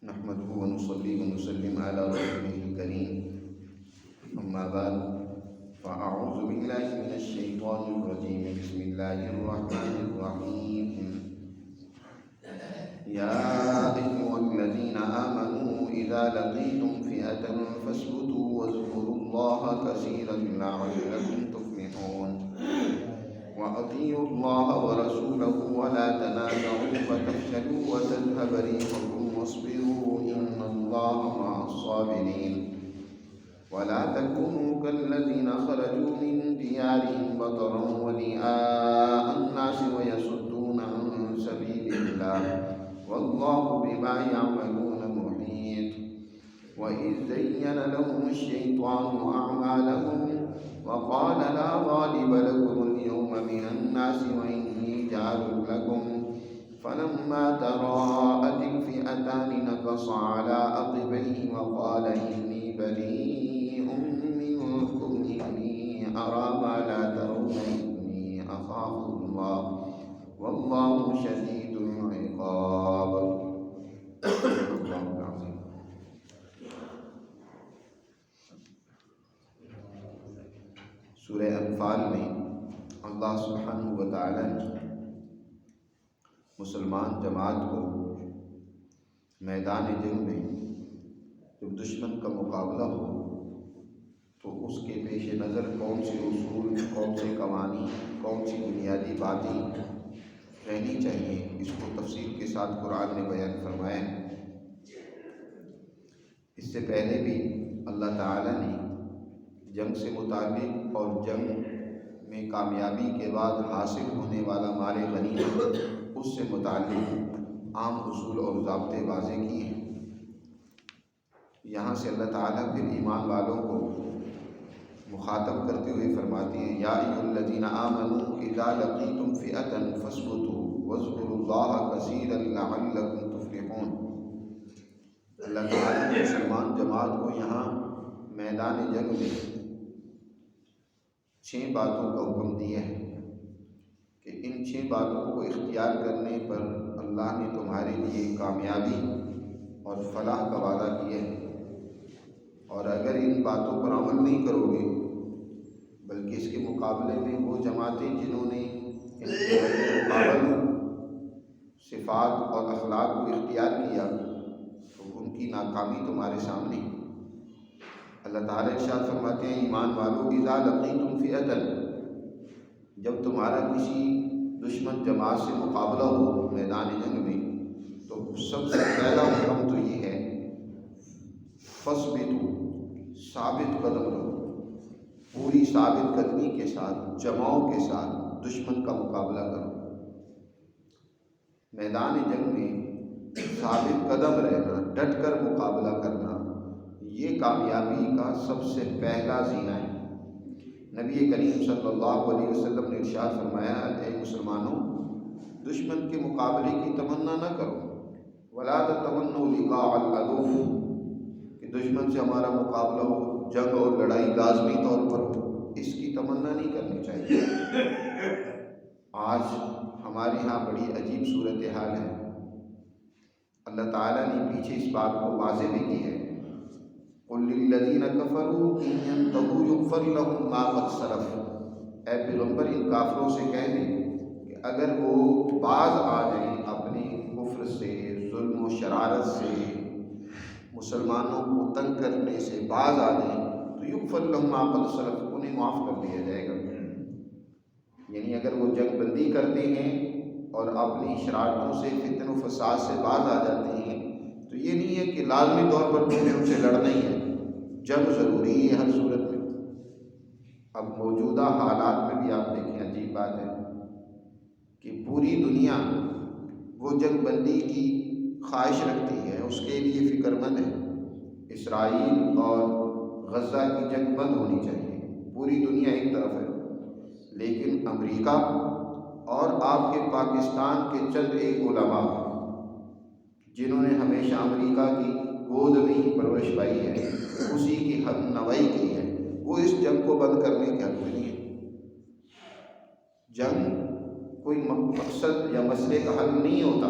نحمده ونصلي ونسلم على رسوله الكريم أما بعد فأعوذ بالله من الشيطان الرجيم بسم الله الرحمن الرحيم يا أيها الذين آمنوا إذا لقيتم فئة فاثبتوا واذكروا الله كثيرا لعلكم تفلحون وأطيعوا الله ورسوله ولا تنازعوا فتفشلوا وتذهب ريحكم واصبروا إن الله مع الصابرين ولا تكونوا كالذين خرجوا من ديارهم بطرا ورئاء الناس ويصدون عن سبيل الله والله بما يعملون محيط وإذ زين لهم الشيطان أعمالهم وقال لا غالب لكم اليوم من الناس وإني جار لكم فلما تراءت الفئتان نكص على عقبيه وقال إني بريء منكم إني أرى ما لا ترون إني أخاف الله والله شديد العقاب. سورہ انفال میں اللہ سبحانہ و تعالی نے مسلمان جماعت کو میدان جنگ میں جب دشمن کا مقابلہ ہو تو اس کے پیش نظر کون سے اصول، کون سے قوانین، کون سی بنیادی باتیں رہنی چاہیے، اس کو تفصیل کے ساتھ قرآن نے بیان فرمایا ہے۔ اس سے پہلے بھی اللہ تعالی نے جنگ سے متعلق اور جنگ میں کامیابی کے بعد حاصل ہونے والا مال غنیمت اس سے متعلق عام اصول اور ضابطے واضح کیے ہیں۔ یہاں سے اللہ تعالیٰ پھر ایمان والوں کو مخاطب کرتے ہوئے فرماتے ہیں یا ایھا الذین آمنوا اذا لقیتم فئۃ فاثبتوا واذکروا اللہ کثیرا لعلکم تفلحون۔ اللہ تعالیٰ نے مسلمان جماعت کو یہاں میدان جنگ میں 6 باتوں کا حکم دیا ہے کہ ان 6 باتوں کو اختیار کرنے پر اللہ نے تمہارے لیے کامیابی اور فلاح کا وعدہ کیا ہے، اور اگر ان باتوں پر عمل نہیں کرو گے بلکہ اس کے مقابلے میں وہ جماعتیں جنہوں نے ان کے مقابل صفات اور اخلاق کو اختیار کیا تو ان کی ناکامی تمہارے سامنے ہے۔ اللہ تعالیٰ ارشاد فرماتے ہیں ایمان والو اذا لقیتم فئۃ، جب تمہارا کسی دشمن جماعت سے مقابلہ ہو میدان جنگ میں تو سب سے پہلا حکم تو یہ ہے فاثبتوا، ثابت قدم رہو، پوری ثابت قدمی کے ساتھ، جماؤ کے ساتھ دشمن کا مقابلہ کرو۔ میدان جنگ میں ثابت قدم رہنا، ڈٹ کر مقابلہ کرنا، یہ کامیابی کا سب سے پہلا زینہ ہے۔ نبی کریم صلی اللہ علیہ وسلم نے ارشاد فرمایا اے مسلمانوں، دشمن کے مقابلے کی تمنا نہ کرو، ولا تتمنوا لقاء العدو، کہ دشمن سے ہمارا مقابلہ ہو، جنگ اور لڑائی لازمی طور پر ہو، اس کی تمنا نہیں کرنی چاہیے۔ آج ہمارے ہاں بڑی عجیب صورتحال ہے۔ اللہ تعالیٰ نے پیچھے اس بات کو واضح بھی کی ہے قُلْ لِلَّذِينَ كَفَرُوا إِن يَنْتَهُوا يُغْفَرْ لَهُم مَّا قَدْ سَلَفَ، اے پیغمبر ان کافروں سے کہہ دیں کہ اگر وہ باز آ جائیں اپنے کفر سے، ظلم و شرارت سے، مسلمانوں کو تنگ کرنے سے باز آ جائیں تو يُغْفَرْ لَهُم مَّا قَدْ سَلَفَ، انہیں معاف کر دیا جائے گا۔ یعنی اگر وہ جنگ بندی کرتے ہیں اور اپنی شرارتوں سے، فتن و فساد سے باز آ جاتے ہیں تو یہ نہیں ہے کہ لازمی طور پر تمہیں ان سے لڑنا ہی ہے، جنگ ضروری ہے ہر صورت میں۔ اب موجودہ حالات میں بھی آپ دیکھیں عجیب بات ہے کہ پوری دنیا وہ جنگ بندی کی خواہش رکھتی ہے، اس کے لیے فکر مند ہے۔ اسرائیل اور غزہ کی جنگ بند ہونی چاہیے، پوری دنیا ایک طرف ہے، لیکن امریکہ اور آپ کے پاکستان کے چند ایک علماء جنہوں نے ہمیشہ امریکہ کی گود میں ہی پرورش پائی ہے، اسی کی ہم نوائی کی ہے، وہ اس جنگ کو بند کرنے کے حق میں نہیں ہے۔ جنگ کوئی مقصد یا مسئلے کا حل نہیں ہوتا،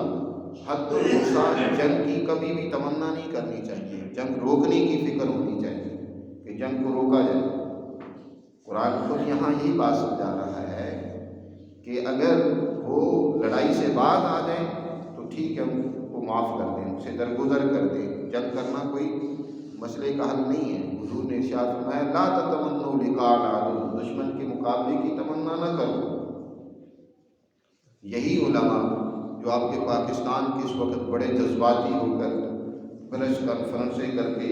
حد الوسع جنگ کی کبھی بھی تمنا نہیں کرنی چاہیے، جنگ روکنے کی فکر ہونی چاہیے کہ جنگ کو روکا جائے۔ قرآن خود یہاں یہی بات سمجھا رہا ہے کہ اگر وہ لڑائی سے باز آ جائیں تو ٹھیک ہے، ان کو معاف کر دیں، اسے درگزر کر دیں، جنگ کرنا کوئی مسئلے کا حل نہیں ہے۔ حضور نے ارشاد فرمایا لا تتمنوا لقاء العدو، دشمن کے مقابلے کی تمنا نہ کرو۔ یہی علماء جو آپ کے پاکستان کے اس وقت بڑے جذباتی ہو کر پریس کانفرنسیں کر کے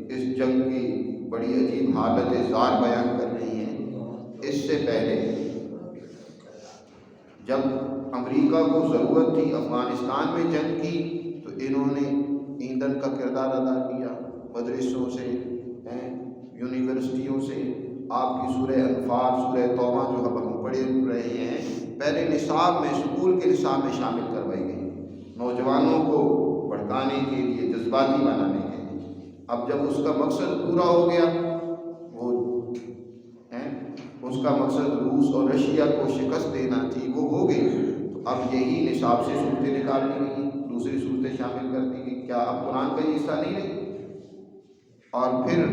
اس جنگ کی بڑی عجیب حالت زار بیان کر رہی ہیں، اس سے پہلے جب امریکہ کو ضرورت تھی افغانستان میں جنگ کی تو انہوں نے ایندھن کا کردار ادا کیا، مدرسوں سے یونیورسٹیوں سے۔ آپ کی سورہ انفال، سورہ توبہ جو ہم پڑھ رہے ہیں، پہلے نصاب میں، اسکول کے نصاب میں شامل کروائی گئی، نوجوانوں کو بھڑکانے کے لیے، جذباتی بنانے کے لیے۔ اب جب اس کا مقصد پورا ہو گیا، وہ اس کا مقصد روس اور رشیا کو شکست دینا تھی، وہ ہو گئی، تو اب یہی نصاب سے صورتیں نکال دی گئی، دوسری صورتیں شامل کر دی گئی۔ کیا اب قرآن کا یہ حصہ نہیں رہی؟ اور پھر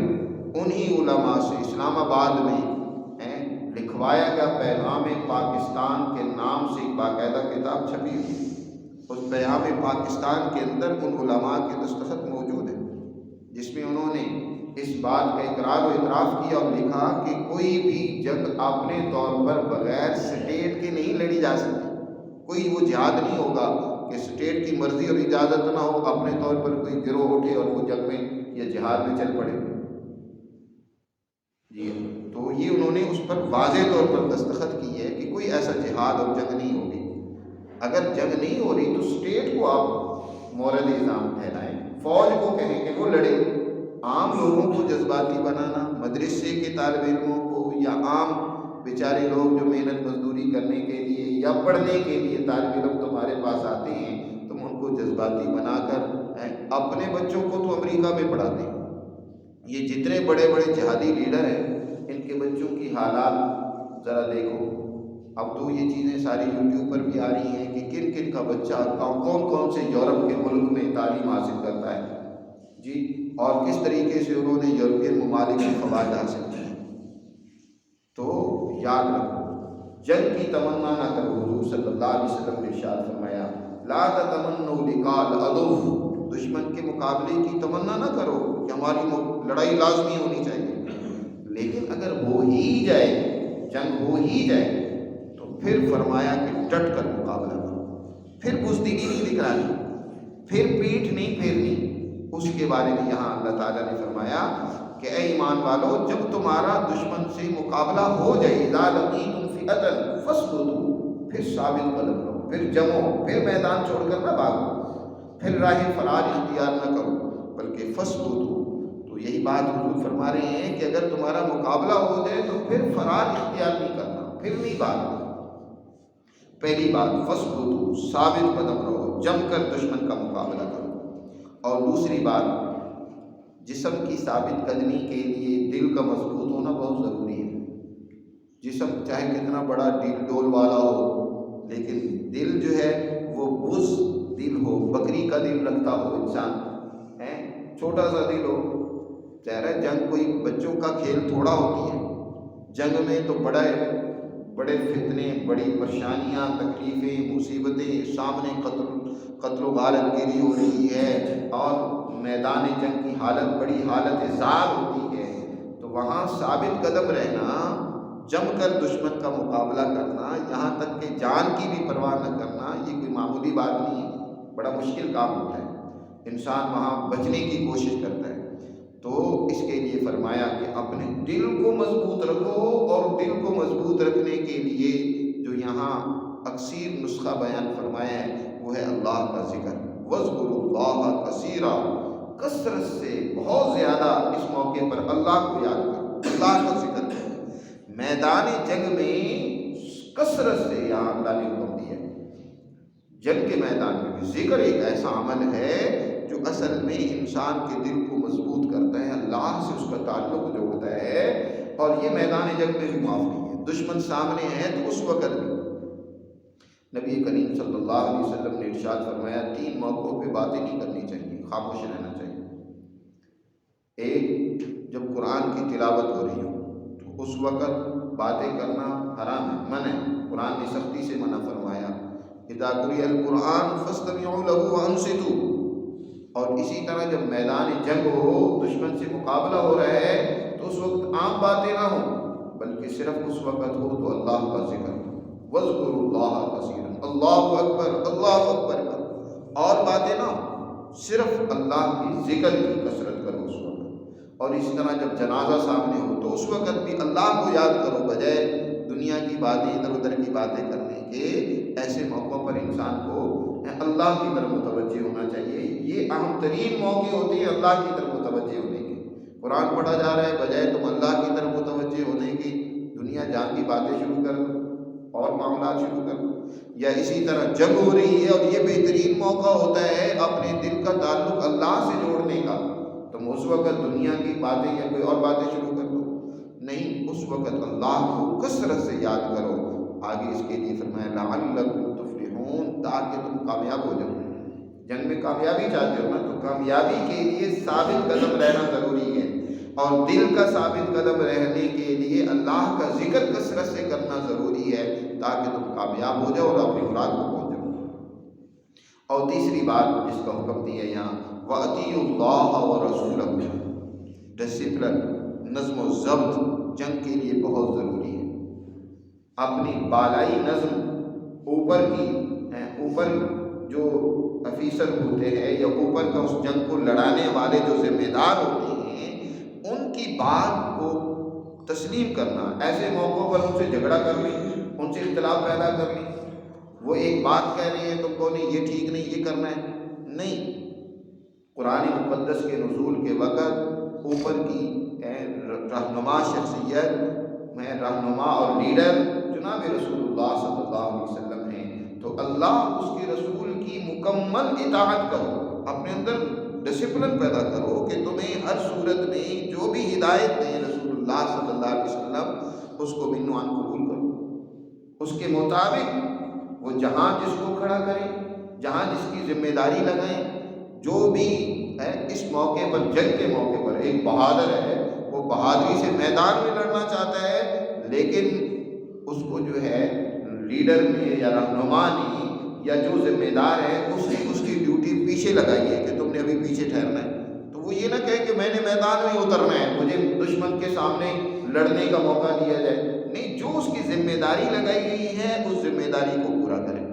انہی علماء سے اسلام آباد میں لکھوایا گیا پیغام پاکستان کے نام سے ایک باقاعدہ کتاب چھپی ہوئی، اس پیغام پاکستان کے اندر ان علماء کے دستخط موجود ہیں، جس میں انہوں نے اس بات کا اقرار و اعتراف کیا اور لکھا کہ کوئی بھی جنگ اپنے طور پر بغیر سٹیٹ کے نہیں لڑی جا سکتی، کوئی وہ جہاد نہیں ہوگا کہ سٹیٹ کی مرضی اور اجازت نہ ہو، اپنے طور پر کوئی گروہ اٹھے اور وہ جنگ میں یا جہاد میں چل پڑے۔ جی، تو یہ انہوں نے اس پر واضح طور پر دستخط کی ہے کہ کوئی ایسا جہاد اور جنگ نہیں ہوگی۔ اگر جنگ نہیں ہو رہی تو اسٹیٹ کو آپ مورد الزام ٹھہرائیں، فوج کو کہیں کہ وہ لڑے۔ عام لوگوں کو جذباتی بنانا، مدرسے کے طالب علموں کو یا عام بیچارے لوگ جو محنت مزدوری کرنے کے لیے یا پڑھنے کے لیے طالب علم تمہارے پاس آتے ہیں، تم ان کو جذباتی بنا کر اپنے بچوں کو تو امریکہ میں پڑھاتے ہیں۔ یہ جتنے بڑے بڑے جہادی لیڈر ہیں، ان کے بچوں کی حالات ذرا دیکھو۔ اب تو یہ چیزیں ساری یوٹیوب پر بھی آ رہی ہیں کہ کن کن کا بچہ کون کون سے یورپ کے ملک میں تعلیم حاصل کرتا ہے، جی، اور کس طریقے سے انہوں نے یورپین ممالک میں فوائد حاصل کیے۔ تو یاد رکھو، جنگ کی تمنا نہ کرو۔ حضور صلی اللہ علیہ وسلم نے ارشاد فرمایا لا تتمنوا لقاء العدو، دشمن کے مقابلے کی تمنا نہ کرو کہ ہماری لڑائی لازمی ہونی چاہیے، لیکن اگر ہو ہی جائے، جنگ ہو ہی جائے، تو پھر فرمایا کہ ڈٹ کر مقابلہ کرو، پھر بزدلی نہیں دکھانی، پھر پیٹھ نہیں پھیرنی۔ اس کے بارے میں یہاں اللہ تعالیٰ نے فرمایا کہ اے ایمان والو، جب تمہارا دشمن سے مقابلہ ہو جائے، اذا لقیتم فئۃ فاثبتوا، پھر ثابت قدم رہو، پھر جمو، پھر میدان چھوڑ کر نہ بھاگو، پھر راہ فرار اختیار نہ کرو، بلکہ فاثبتوا۔ تو یہی بات حضور فرما رہے ہیں کہ اگر تمہارا مقابلہ ہو جائے تو پھر فرار اختیار نہیں کرنا، پھر نہیں بھاگنا۔ پہلی بات فاثبتوا، ثابت قدم رہو، جم کر دشمن کا مقابلہ کرو۔ اور دوسری بات، جسم کی ثابت قدمی کے لیے دل کا مضبوط ہونا بہت ضروری ہے۔ جسم چاہے کتنا بڑا ڈول والا ہو، لیکن دل جو ہے وہ بز دل ہو، بکری کا دل رکھتا ہو انسان، چھوٹا سا دل ہو۔ ظاہر جنگ کوئی بچوں کا کھیل تھوڑا ہوتی ہے، جنگ میں تو بڑے فتنے، بڑی پریشانیاں، تکلیفیں، مصیبتیں، سامنے قتل و غارت گیری ہو رہی ہے، اور میدان جنگ کی حالت بڑی حالت زار ہوتی ہے، تو وہاں ثابت قدم رہنا، جم کر دشمن کا مقابلہ کرنا، یہاں تک کہ جان کی بھی پرواہ نہ کرنا، یہ کوئی معمولی بات نہیں ہے، بڑا مشکل کام ہوتا ہے، انسان وہاں بچنے کی کوشش کرتا ہے۔ تو اس کے لیے فرمایا کہ اپنے دل کو مضبوط رکھو، اور دل کو مضبوط رکھنے کے لیے جو یہاں اکثیر نسخہ بیان فرمایا ہے وہ ہے اللہ کا ذکر، وَاذْكُرُوا اللَّهَ كَثِيرًا، کثرت سے، بہت زیادہ اس موقع پر اللہ کو یاد کرو، اللہ کا ذکر کرو۔ میدان جنگ میں کثرت سے یہاں اللہ نے حکم دیا ہے، جنگ کے میدان میں بھی ذکر ایک ایسا عمل ہے جو اصل میں انسان کے دل کو مضبوط کرتا ہے، اللہ سے اس کا تعلق جوڑتا ہے، اور یہ میدان جنگ میں بھی معاف نہیں ہے۔ دشمن سامنے ہے تو اس وقت بھی نبی کریم صلی اللہ علیہ وسلم نے ارشاد فرمایا 3 موقعوں پہ باتیں نہیں کرنی چاہیے، خاموش رہنا چاہیے۔ ایک، جب قرآن کی تلاوت ہو رہی ہو تو اس وقت باتیں کرنا حرام ہے، منع ہے، قرآن نے سختی سے منع فرمایا، اذا قرئ القرآن فاستمعوا له وانصتوا۔ اور اسی طرح جب میدان جنگ ہو، دشمن سے مقابلہ ہو رہا ہے، تو اس وقت عام باتیں نہ ہوں، بلکہ صرف اس وقت ہو تو اللہ کا ذکر، وَاذْكُرُوا اللَّهَ كَثِيرًا، اللہ اکبر اللہ اکبر کر، اور باتیں نہ ہوں، صرف اللہ کی ذکر کی کثرت کرو اس وقت۔ اور اس طرح جب جنازہ سامنے ہو تو اس وقت بھی اللہ کو یاد کرو، بجائے دنیا کی باتیں، ادھر ادھر کی باتیں کرنے کے۔ ایسے موقعوں پر انسان کو اللہ کی طرف متوجہ ہونا چاہیے۔ یہ اہم ترین موقع ہوتے ہیں اللہ کی طرف متوجہ ہونے کے۔ قرآن پڑھا جا رہا ہے، بجائے تم اللہ کی طرف متوجہ ہونے کی دنیا جان کی باتیں شروع کر دو اور معاملات شروع کر دو۔ یا اسی طرح جنگ ہو رہی ہے اور یہ بہترین موقع ہوتا ہے اپنے دل کا تعلق اللہ سے جوڑنے کا، تم اس وقت دنیا کی باتیں یا کوئی اور باتیں شروع کر دو، نہیں، اس وقت اللہ کو کثرت سے یاد کرو۔ آگے اس کے لیے فرمایا لعلکم تفلحون، تاکہ تم کامیاب ہو جاؤ۔ جنگ میں کامیابی چاہتے ہو نا، تو کامیابی کے لیے ثابت قدم رہنا ضروری ہے، اور دل کا ثابت قدم رہنے کے لیے اللہ کا ذکر کثرت سے کرنا ضروری ہے، تاکہ تم کامیاب ہو جاؤ اور اپنی مراد کو پہنچ جاؤ۔ اور تیسری بات جس کا حکم دیا یہاں، وَأَطِیعُوا اللَّهَ وَرَسُولَهُ، ڈسپلن، نظم و ضبط جنگ کے لیے بہت ضروری ہے۔ اپنی بالائی نظم، اوپر جو افیسر ہوتے ہیں یا اوپر کا اس جنگ کو لڑانے والے جو ذمہ دار ہوتے ہیں، ان کی بات کو تسلیم کرنا۔ ایسے موقعوں پر ان سے جھگڑا کر لیں، ان سے اختلاف پیدا کر لیں، وہ ایک بات کہہ رہے ہیں، تم کو نہیں یہ ٹھیک نہیں، یہ کرنا ہے، نہیں۔ قرآن مقدس کے نزول کے وقت اوپر کی رہنما شخصیت میں رہنما اور لیڈر جناب رسول اللہ صلی اللہ علیہ وسلم ہیں، تو اللہ اس کے رسول کی مکمل اطاعت کرو، اپنے اندر ڈسپلن پیدا کرو کہ تمہیں ہر صورت میں جو بھی ہدایت دیں رسول اللہ صلی اللہ علیہ وسلم، اس کو من وعن قبول کرو، اس کے مطابق وہ جہاں جس کو کھڑا کریں، جہاں جس کی ذمہ داری لگائیں، جو بھی ہے اس موقع پر، جنگ کے موقع پر ایک بہادر ہے، وہ بہادری سے میدان میں لڑنا چاہتا ہے، لیکن اس کو جو ہے لیڈر نے یا رہنما نے یا جو ذمہ دار ہے اس نے اس کی ڈیوٹی پیچھے لگائی ہے کہ تم نے ابھی پیچھے ٹھہرنا ہے، تو وہ یہ نہ کہے کہ میں نے میدان میں اترنا ہے، مجھے دشمن کے سامنے لڑنے کا موقع دیا جائے، نہیں، جو اس کی ذمہ داری لگائی گئی ہے اس ذمہ داری کو پورا کرے،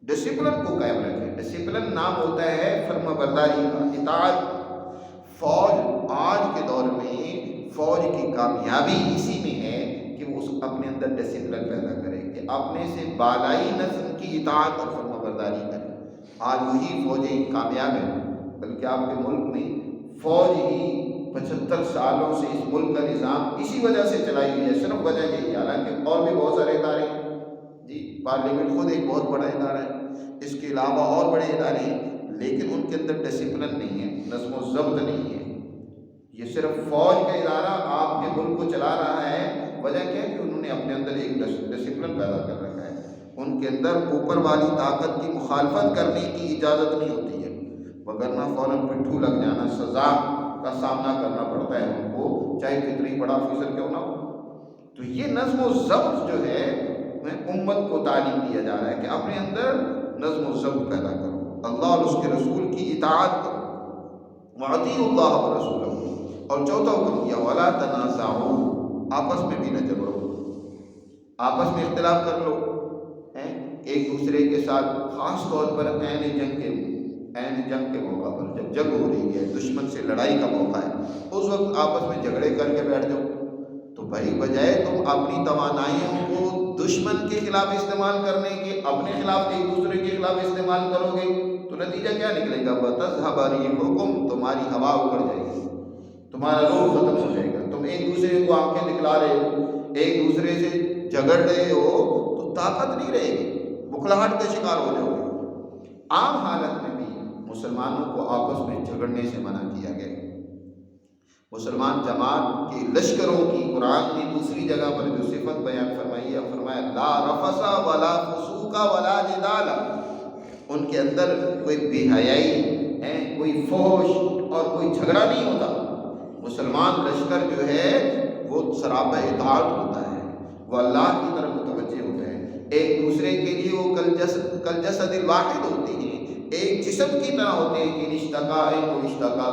ڈسپلن کو قائم رکھے۔ ڈسپلن نام ہوتا ہے فرما برداری کا، اطاعت۔ فوج آج کے دور میں فوج کی کامیابی اسی میں ہے کہ وہ اپنے اندر ڈسپلن پیدا کرے، کہ اپنے سے بالائی نظم کی اطاعت اور فرما برداری کرے۔ آج وہی فوجیں کامیاب ہیں، بلکہ آپ کے ملک میں فوج ہی 75 سالوں سے اس ملک کا نظام اسی وجہ سے چلائی ہوئی ہے، صرف وجہ یہی، حالانکہ اور بھی بہت سارے ادارے ہیں، جی، پارلیمنٹ خود ایک بہت بڑا ادارہ ہے، اس کے علاوہ اور بڑے ادارے ہیں، لیکن ان کے اندر ڈسپلن نہیں ہے، نظم و ضبط نہیں ہے۔ یہ صرف فوج کا ادارہ آپ کے ملک کو چلا رہا ہے، وجہ کیا ہے کہ انہوں نے اپنے اندر ایک ڈسپلن پیدا کر رکھا ہے، ان کے اندر اوپر والی طاقت کی مخالفت کرنے کی اجازت نہیں ہوتی ہے، وگرنہ فوراً پٹھو لگ جانا، سزا کا سامنا کرنا پڑتا ہے ان کو، چاہے کتنی بڑا آفیسر کیوں نہ ہو۔ تو یہ نظم و ضبط جو ہے امت کو تعلیم دیا جا رہا ہے کہ اپنے اندر نظم و ضبط پیدا کرو، اللہ اور اس کے رسول کی اطاعت کرو، وَأَطِیعُوا اللَّهَ وَرَسُولَهُ۔ اور چوتھا حکم کیا، وَلَا تَنَازَعُوا، آپس میں بھی نہ جھگڑو، آپس میں اختلاف کر لو، ایک دوسرے کے ساتھ، خاص طور پر عین جنگ کے موقع پر، جب جنگ ہو رہی ہے، دشمن سے لڑائی کا موقع ہے، اس وقت آپس میں جھگڑے کر کے بیٹھ جاؤ، تو بھائی بجائے تم اپنی توانائیوں کو دشمن کے خلاف استعمال کرنے کے، اپنے خلاف ایک دوسرے کے خلاف استعمال کرو گے تو نتیجہ کیا نکلے گا؟ وَتَذْهَبَ رِيحُكُمْ، تمہاری ہوا اکڑ جائے گی، تمہارا روح ختم ہو جائے گا، تم ایک دوسرے کو آنکھیں دکھلا رہے ہو، ایک دوسرے سے جھگڑ رہے ہو تو طاقت نہیں رہے گی، بکھلاہٹ کا شکار ہو جاؤ گے۔ عام حالت میں بھی مسلمانوں کو آپس میں جھگڑنے سے منع کیا گیا، مسلمان جماعت کے لشکروں کی قرآن نے دوسری جگہ پر جو صفت بیان فرمائی ہے، فرمایا لا رفث ولا فسوق ولا جدال، ان کے اندر کوئی بے حیائی ہے، کوئی فحش اور کوئی جھگڑا نہیں ہوتا۔ مسلمان لشکر جو ہے وہ سراپا اطاعت ہوتا ہے، وہ اللہ کی طرف متوجہ ہوتا ہے، ایک دوسرے کے لیے وہ کل جسد الواحد ہوتے ہیں، ایک جسم کی طرح ہوتے ہیں کہ اشتقا کلہ،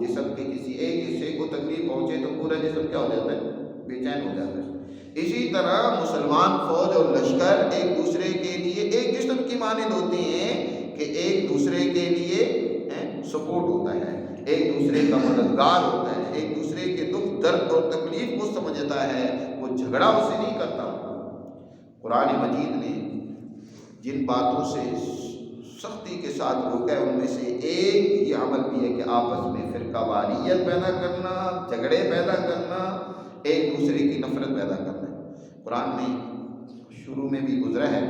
جسم کے کسی ایک حصے کو تکلیف پہنچے تو پورا جسم کیا ہو جاتا ہے؟ بے چین ہو جاتا ہے۔ اسی طرح مسلمان فوج اور لشکر ایک دوسرے کے لیے ایک جسم کی مانند ہوتے ہیں کہ ایک دوسرے کے لیے سپورٹ ہوتا ہے، ایک دوسرے کا مددگار ہوتا ہے، ایک دوسرے کے دکھ درد اور تکلیف کو سمجھتا ہے، وہ جھگڑا اسے نہیں کرتا۔ قرآن مجید نے جن باتوں سے سختی کے ساتھ روکا ہے ان میں سے ایک یہ عمل بھی ہے کہ آپس میں فرقہ واریت پیدا کرنا، جھگڑے پیدا کرنا، ایک دوسرے کی نفرت پیدا کرنا ہے۔ قرآن میں شروع میں بھی گزرا ہے،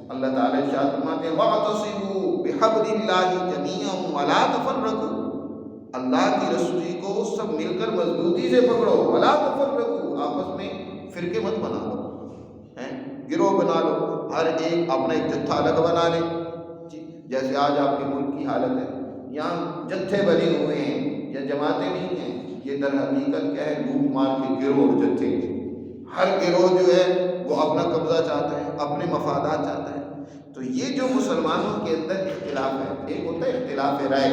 اللہ تعالیٰ ارشاد فرماتے ہیں وَاعْتَصِمُوا بِحَبْلِ اللَّهِ جَمِيعًا وَلَا تَفَرَّقُوا، اللہ کی رسولی کو سب مل کر مضبوطی سے پکڑو، وَلَا تَفَرَّقُوا، آپس میں فرقے مت بنا لو، گروہ بنا لو، ہر ایک اپنا ایک جتھا الگ بنا لے، جیسے آج آپ کے ملک کی حالت ہے، یہاں جتھے بنے ہوئے ہیں یا جماعتیں نہیں ہیں، یہ در حقیقت کیا ہے؟ لوٹ مار کے گروہ اور جتھے، ہر گروہ جو ہے وہ اپنا قبضہ چاہتا ہے، اپنے مفادات چاہتا ہے۔ تو یہ جو مسلمانوں کے اندر اختلاف ہے، ایک ہوتا ہے اختلاف رائے،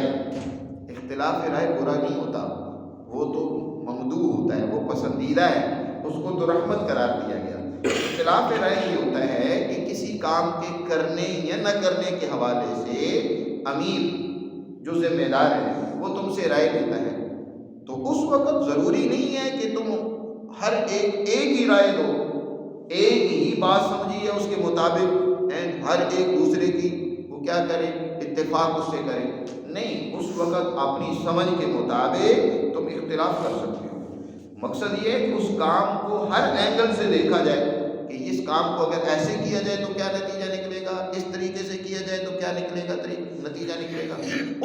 اختلاف رائے برا نہیں ہوتا، وہ تو ممدوح ہوتا ہے، وہ پسندیدہ ہے، اس کو تو رحمت قرار دیا گیا۔ اختلاف رائے یہ ہوتا ہے کہ کسی کام کے کرنے یا نہ کرنے کے حوالے سے امیر جو ذمہ دار ہے وہ تم سے رائے لیتا ہے، تو اس وقت ضروری نہیں ہے کہ تم ہر ایک ہی رائے دو، ایک ہی بات سمجھیے اس کے مطابق ہر ایک دوسرے کی وہ کیا کرے؟ اتفاق اس سے کرے، نہیں، اس وقت اپنی سمجھ کے مطابق تم اختلاف کر سکتے ہو۔ مقصد یہ ہے کہ اس کام کو ہر اینگل سے دیکھا جائے کہ اس کام کو اگر ایسے کیا جائے تو کیا نتیجہ نکلے گا، اس طریقے سے کیا جائے تو کیا نکلے گا، نتیجہ نکلے گا۔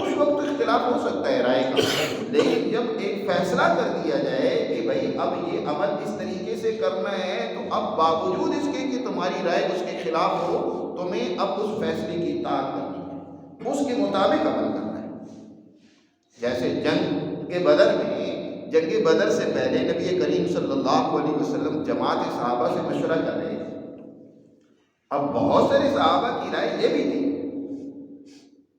اس وقت اختلاف ہو سکتا ہے رائے کا، لیکن جب ایک فیصلہ کر دیا جائے کہ بھائی اب یہ عمل اس طریقے سے کرنا ہے، تو اب باوجود اس کے کہ تمہاری رائے اس کے خلاف ہو، تمہیں اب اس فیصلے کی اطاعت کرنی ہے، اس کے مطابق عمل کرنا ہے۔ جیسے جنگ بدر سے پہلے نبی کریم صلی اللہ علیہ وسلم جماعت صحابہ سے مشورہ کر رہے ہیں۔ اب بہت سارے صحابہ کی رائے یہ بھی تھی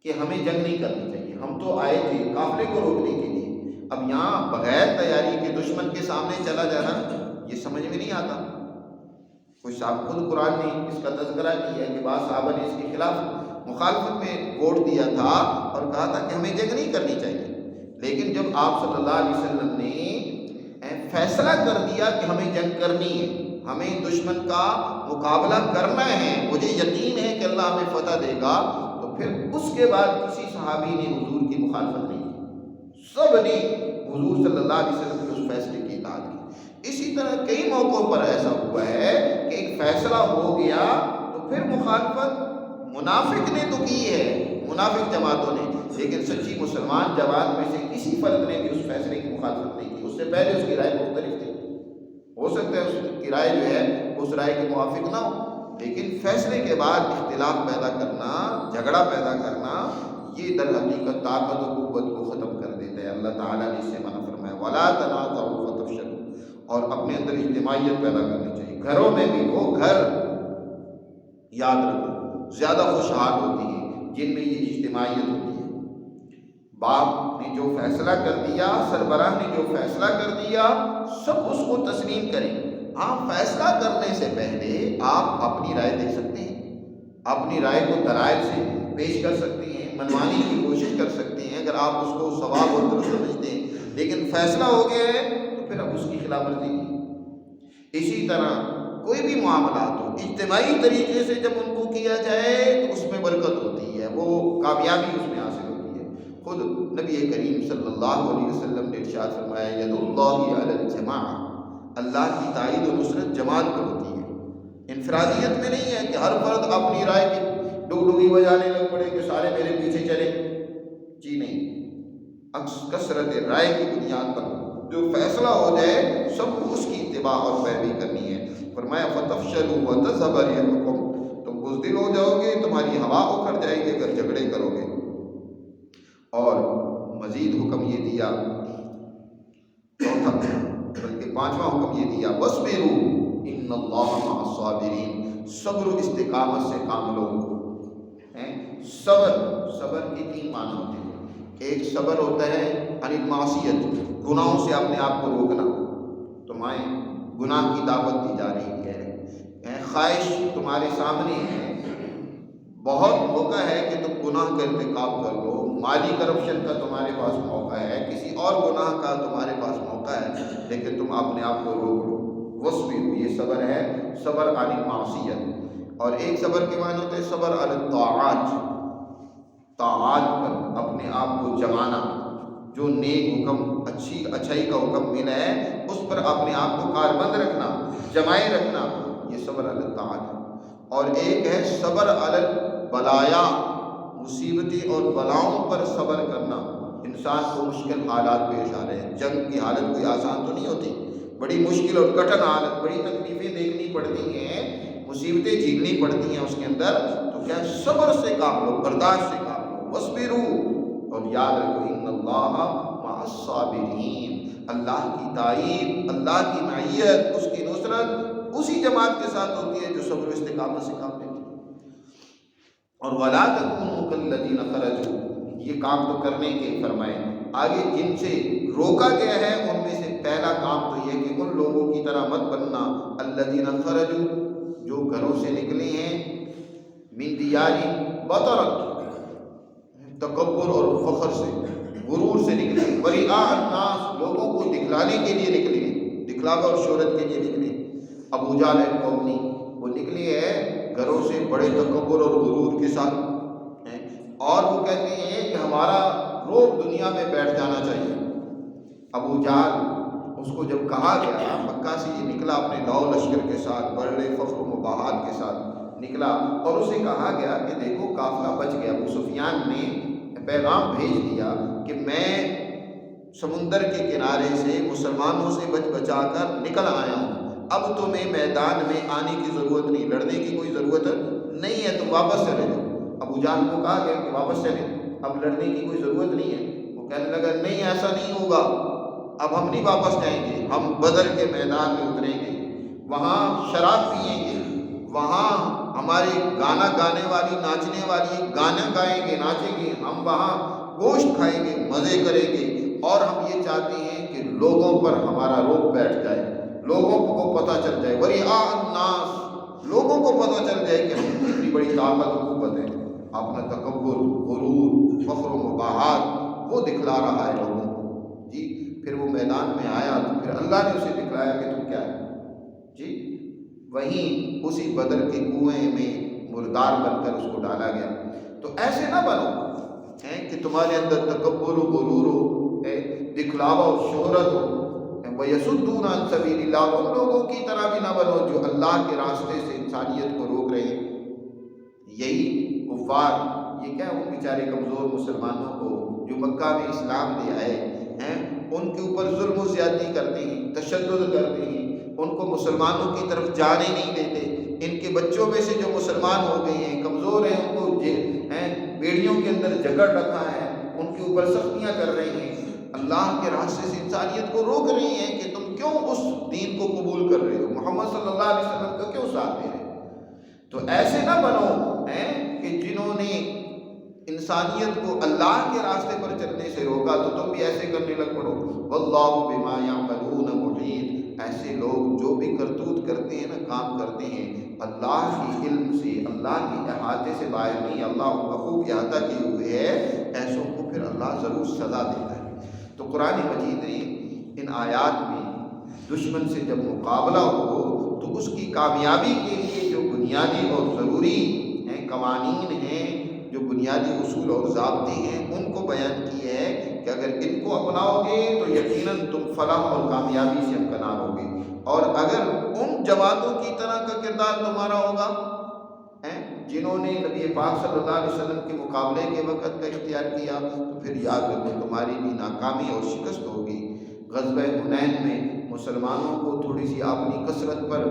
کہ ہمیں جنگ نہیں کرنی چاہیے، ہم تو آئے تھے قافلے کو روکنے کے لیے، اب یہاں بغیر تیاری کے دشمن کے سامنے چلا جانا یہ سمجھ میں نہیں آتا۔ کوئی صاحب خود قرآن نے اس کا تذکرہ کیا ہے کہ بعض صحابہ نے اس کے خلاف مخالفت میں ووٹ دیا تھا اور کہا تھا کہ ہمیں جنگ نہیں کرنی چاہیے، لیکن جب آپ صلی اللہ علیہ وسلم نے فیصلہ کر دیا کہ ہمیں جنگ کرنی ہے، ہمیں دشمن کا مقابلہ کرنا ہے، مجھے یقین ہے کہ اللہ ہمیں فتح دے گا، تو پھر اس کے بعد کسی صحابی نے حضور کی مخالفت نہیں کی، سب نے حضور صلی اللہ علیہ وسلم کے اس فیصلے کی اطاعت کی۔ اسی طرح کئی موقعوں پر ایسا ہوا ہے کہ ایک فیصلہ ہو گیا تو پھر مخالفت منافق نے تو کی ہے، منافق جماعتوں نے، لیکن سچی مسلمان جماعت میں سے کسی فرد نے بھی اس فیصلے کی مخالفت نہیں کی۔ اس سے پہلے اس کی رائے مختلف تھی، ہو سکتا ہے اس کی رائے جو ہے اس رائے کے موافق نہ ہو، لیکن فیصلے کے بعد اختلاف پیدا کرنا، جھگڑا پیدا کرنا، یہ در حقیقت طاقت و قوت کو ختم کر دیتا ہے۔ اللہ تعالیٰ نے اس سے منع فرمایا وَلَا تَنَازَعُوا فَتَفْشَلُوا، اور اپنے اندر اجتماعیت پیدا کرنی چاہیے۔ گھروں میں بھی وہ گھر یاد رکھو زیادہ خوشحال ہوتی ہے جن میں یہ اجتماعیت ہوتی ہے۔ باپ نے جو فیصلہ کر دیا، سربراہ نے جو فیصلہ کر دیا، سب اس کو تسلیم کریں۔ ہاں، فیصلہ کرنے سے پہلے آپ اپنی رائے دے سکتے ہیں، اپنی رائے کو دلائل سے پیش کر سکتے ہیں، منوانے کی کوشش کر سکتے ہیں اگر آپ اس کو صواب اور درست سمجھتے ہیں، لیکن فیصلہ ہو گیا ہے تو پھر اب اس کی خلاف ورزی کی۔ اسی طرح کوئی بھی معاملات ہو، اجتماعی طریقے سے جب ان کو کیا جائے تو اس میں برکت ہوتی ہے، وہ کامیابی اس میں حاصل ہوتی ہے۔ خود نبی کریم صلی اللہ علیہ وسلم نے ارشاد فرمایا ید اللہ علی الجماع، اللہ کی تائید و نصرت جماعت پر ہوتی ہے، انفرادیت میں نہیں ہے کہ ہر فرد اپنی رائے کی ڈگڈگی بجانے لگ پڑے کہ سارے میرے پیچھے چلے، جی نہیں، کثرت رائے کی بنیاد پر جو فیصلہ ہو جائے سب کو اس کی اتباع اور پیروی کرنی ہے۔ فرمایا فتفشلوا وتذهب ريحكم، تم بزدل ہو جاؤ گے، تمہاری ہوا اکھڑ جائے گی اگر جھگڑے کرو گے۔ اور مزید حکم یہ دیا، چوتھا بلکہ پانچواں حکم یہ دیا، وَاصْبِرُوا إِنَّ اللَّهَ مَعَ الصَّابِرِينَ، صبر و استقامت سے کام لو۔ صبر کی تین معنی ہوتے ہیں۔ ایک صبر ہوتا ہے عن المعصیت، گناہوں سے اپنے آپ کو روکنا، تمہیں گناہ کی دعوت دی جا رہی ہے، خواہش تمہارے سامنے ہے، بہت موقع ہے کہ تم گناہ کا ارتکاب کر لو، مالی کرپشن کا تمہارے پاس موقع ہے، کسی اور گناہ کا تمہارے پاس موقع ہے، لیکن تم اپنے آپ کو روک لو۔ وَاصْبِرُوا، یہ صبر ہے، صبر عن المعصیت۔ اور ایک صبر کے معنی ہوتے ہیں صبر علی الطاعات، طاعات پر اپنے آپ کو جمانا، جو نیک حکم اچھائی کا حکم ملا ہے اس پر اپنے آپ کو کاربند رکھنا، جمائے رکھنا، یہ صبر علی الطاعات ہے۔ اور ایک ہے صبر علی البلایا، مصیبتیں اور بلاؤں پر صبر کرنا۔ انسان کو مشکل حالات پیش آ رہے ہیں، جنگ کی حالت کوئی آسان تو نہیں ہوتی، بڑی مشکل اور کٹھن حالت، بڑی تکلیفیں دیکھنی پڑتی ہیں، مصیبتیں جھیلنی پڑتی ہیں اس کے اندر، تو کیا صبر سے کام لو، برداشت سے کام لو۔ وَاصْبِرُوا، اور یاد رکھو ان اللہ مع الصابرین، اللہ کی تائید، اللہ کی معیت، اس کی نصرت اسی جماعت کے ساتھ ہوتی ہے جو صبر و استقامت سے کام لیتی ہے۔ اور وَلَا تَكُونُوا كَالَّذِينَ خَرَجُوا، یہ کام تو کرنے کے فرمائے، آگے جن سے روکا گیا ہے ان میں سے پہلا کام تو یہ کہ ان لوگوں کی طرح مت بننا، الَّذِينَ خَرَجُوا، جو گھروں سے نکلے ہیں، من دیارہم بطرًا، تکبر اور فخر سے، غرور سے نکلے، وَرِئَاءَ النَّاسِ، لوگوں کو دکھلانے کے لیے نکلے، دکھلاوا اور شہرت کے لیے نکلے۔ ابو جہل قومی وہ نکلے ہیں گھروں سے بڑے تکبر اور غرور کے ساتھ، اور وہ کہتے ہیں کہ ہمارا روب دنیا میں بیٹھ جانا چاہیے۔ ابو جہل، اس کو جب کہا گیا، مکہ سے یہ نکلا اپنے لاؤ لشکر کے ساتھ، بڑے فخر و مباحات کے ساتھ نکلا، اور اسے کہا گیا کہ دیکھو قافلہ بچ گیا۔ ابو سفیان نے پیغام بھیج دیا کہ میں سمندر کے کنارے سے مسلمانوں سے بچ بچا کر نکل آیا ہوں، اب تمہیں میدان میں آنے کی ضرورت نہیں، لڑنے کی کوئی ضرورت نہیں ہے، تم واپس چلے جاؤ۔ ابو جہل کو کہا گیا کہ واپس چلیں، اب لڑنے کی کوئی ضرورت نہیں ہے۔ وہ کہنے لگا نہیں ایسا نہیں ہوگا، اب ہم نہیں واپس جائیں گے، ہم بدر کے میدان میں اتریں گے، وہاں شراب پئیں گے، وہاں ہمارے گانا گانے والی ناچنے والی گانا گائیں گے، ناچیں گے، ہم وہاں گوشت کھائیں گے، مزے کریں گے، اور ہم یہ چاہتے ہیں کہ لوگوں پر ہمارا روب بیٹھ جائے، لوگوں کو پتہ چل جائے، وَرِئَاءَ النَّاسِ، لوگوں کو پتہ چل جائے کہ ہم کتنی بڑی طاقت و قوت ہے۔ اپنا تکبر، غرور، فخر و مباحات وہ دکھلا رہا ہے لوگوں کو جی۔ پھر وہ میدان میں آیا تو پھر اللہ نے اسے دکھلایا کہ تم کیا ہے جی، وہیں اسی بدر کے کنویں میں مردار بن کر اس کو ڈالا گیا۔ تو ایسے نہ بنو کہ تمہارے اندر تکبر و غرور ہو، دکھلاوا و شہرت ہو، وَيَصُدُّونَ عَن سَبِيلِ اللَّهِ، ان لوگوں کی طرح بھی نہ بنو جو اللہ کے راستے سے انسانیت کو روک رہے ہیں۔ یہی کفار، یہ کیا ان بیچارے کمزور مسلمانوں کو جو مکہ میں اسلام لے آئے ہیں، ان کے اوپر ظلم و زیادتی کرتے ہیں، تشدد کرتے ہیں، ان کو مسلمانوں کی طرف جانے نہیں دیتے۔ ان کے بچوں میں سے جو مسلمان ہو گئے ہیں، کمزور ہیں، ان کو بیڑیوں کے اندر جکڑ رکھا ہے، ان کے اوپر سختیاں کر رہے ہیں، اللہ کے راستے سے انسانیت کو روک رہی ہیں کہ تم کیوں اس دین کو قبول کر رہے ہو، محمد صلی اللہ علیہ وسلم کا کیوں ساتھ دے رہے ہو۔ تو ایسے نہ بنو کہ جنہوں نے انسانیت کو اللہ کے راستے پر چلنے سے روکا تو تم بھی ایسے کرنے لگ پڑو۔ واللہ بما یعملون محیط، ایسے لوگ جو بھی کرتوت کرتے ہیں نا، کام کرتے ہیں، اللہ کے علم سے، اللہ کے احاطے سے باہر نہیں، اللہ ان کا خوب احاطہ کیے ہوئے ہے، ایسوں کو پھر اللہ ضرور سزا دیتا ہے۔ تو قرآن مجید نے ان آیات میں دشمن سے جب مقابلہ ہو تو اس کی کامیابی کے لیے جو بنیادی اور ضروری قوانین ہیں، جو بنیادی اصول اور ضابطے ہیں، ان کو بیان کی ہے کہ اگر ان کو اپناؤ گے تو یقیناً تم فلاح اور کامیابی سے امکنار ہوگے، اور اگر ان جماعتوں کی طرح کا کردار تمہارا ہوگا جنہوں نے نبی پاک صلی اللہ علیہ وسلم کے مقابلے کے وقت کا اختیار کیا، تو پھر یاد رکھو تمہاری بھی ناکامی اور شکست ہوگی۔ غزوہ حنین میں مسلمانوں کو تھوڑی سی اپنی کثرت پر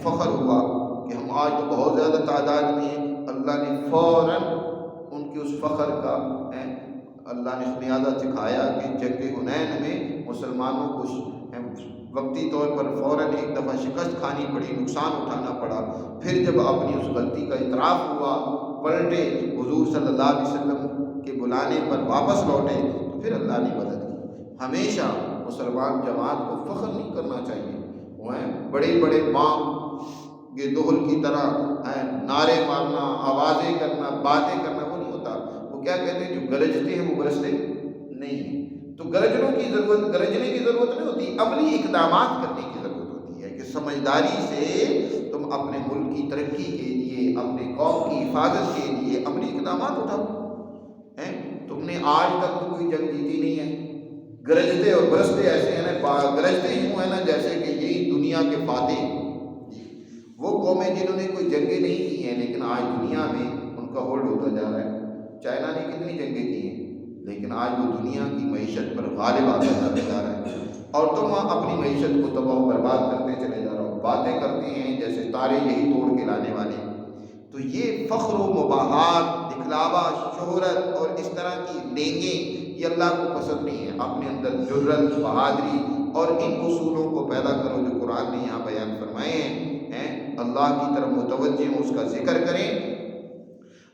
فخر ہوا کہ ہم آج تو بہت زیادہ تعداد میں ہیں، اللہ نے فوراً ان کے اس فخر کا اللہ نے خمیازہ سکھایا کہ جنگ حنین میں مسلمانوں کو وقتی طور پر فوراً ایک دفعہ شکست کھانی پڑی، نقصان اٹھانا پڑا۔ پھر جب اپنی اس غلطی کا اعتراف ہوا، پلٹے، حضور صلی اللہ علیہ وسلم کے بلانے پر واپس لوٹے، تو پھر اللہ نے مدد کی۔ ہمیشہ مسلمان جماعت کو فخر نہیں کرنا چاہیے، وہ بڑے بڑے بام یہ دہل کی طرح نعرے مارنا، آوازیں کرنا، باتیں کرنا وہ نہیں ہوتا۔ وہ کیا کہتے ہیں، جو گرجتے ہیں وہ برستے نہیں ہیں۔ تو گرجنے کی ضرورت نہیں ہوتی، عملی اقدامات کرنے کی ضرورت ہوتی ہے کہ سمجھداری سے تم اپنے ملک کی ترقی کے لیے، اپنے قوم کی حفاظت کے لیے عملی اقدامات اٹھاؤ۔ تم نے آج تک تو کوئی جنگ جیتی نہیں ہے، گرجتے اور برستے ایسے ہیں نا، گرجتے یوں ہے نا جیسے کہ یہی دنیا کے فاتح وہ قومیں جنہوں نے کوئی جنگیں نہیں کی ہیں، لیکن آج دنیا میں ان کا ہولڈ ہوتا جا رہا ہے۔ چائنا نے کتنی جنگیں کی ہیں، لیکن آج وہ دنیا کی معیشت پر غالب آتا جا رہا ہے، اور تم اپنی معیشت کو تباہ و برباد کرتے چلے جا رہے ہو، باتیں کرتے ہیں جیسے تارے یہی توڑ کے لانے والے۔ تو یہ فخر و مباحات، دکھلاوا، شہرت اور اس طرح کی ڈینگیں یہ اللہ کو پسند نہیں ہے۔ اپنے اندر جرت، بہادری اور ان اصولوں کو پیدا کرو جو قرآن نے یہاں بیان فرمائے ہیں۔ اللہ کی طرف متوجہ ہوں، اس کا ذکر کریں،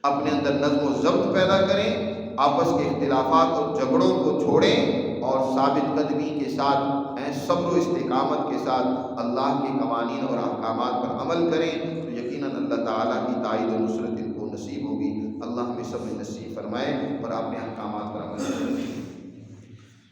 اپنے اندر نظم و ضبط پیدا کریں، آپس کے اختلافات اور جھگڑوں کو چھوڑیں، اور ثابت قدمی کے ساتھ صبر و استقامت کے ساتھ اللہ کے قوانین اور احکامات پر عمل کریں، تو یقیناً اللہ تعالیٰ کی تائید و نصرت ان کو نصیب ہوگی۔ اللہ ہمیں سب نصیب فرمائے اور اپنے احکامات پر عمل کریں۔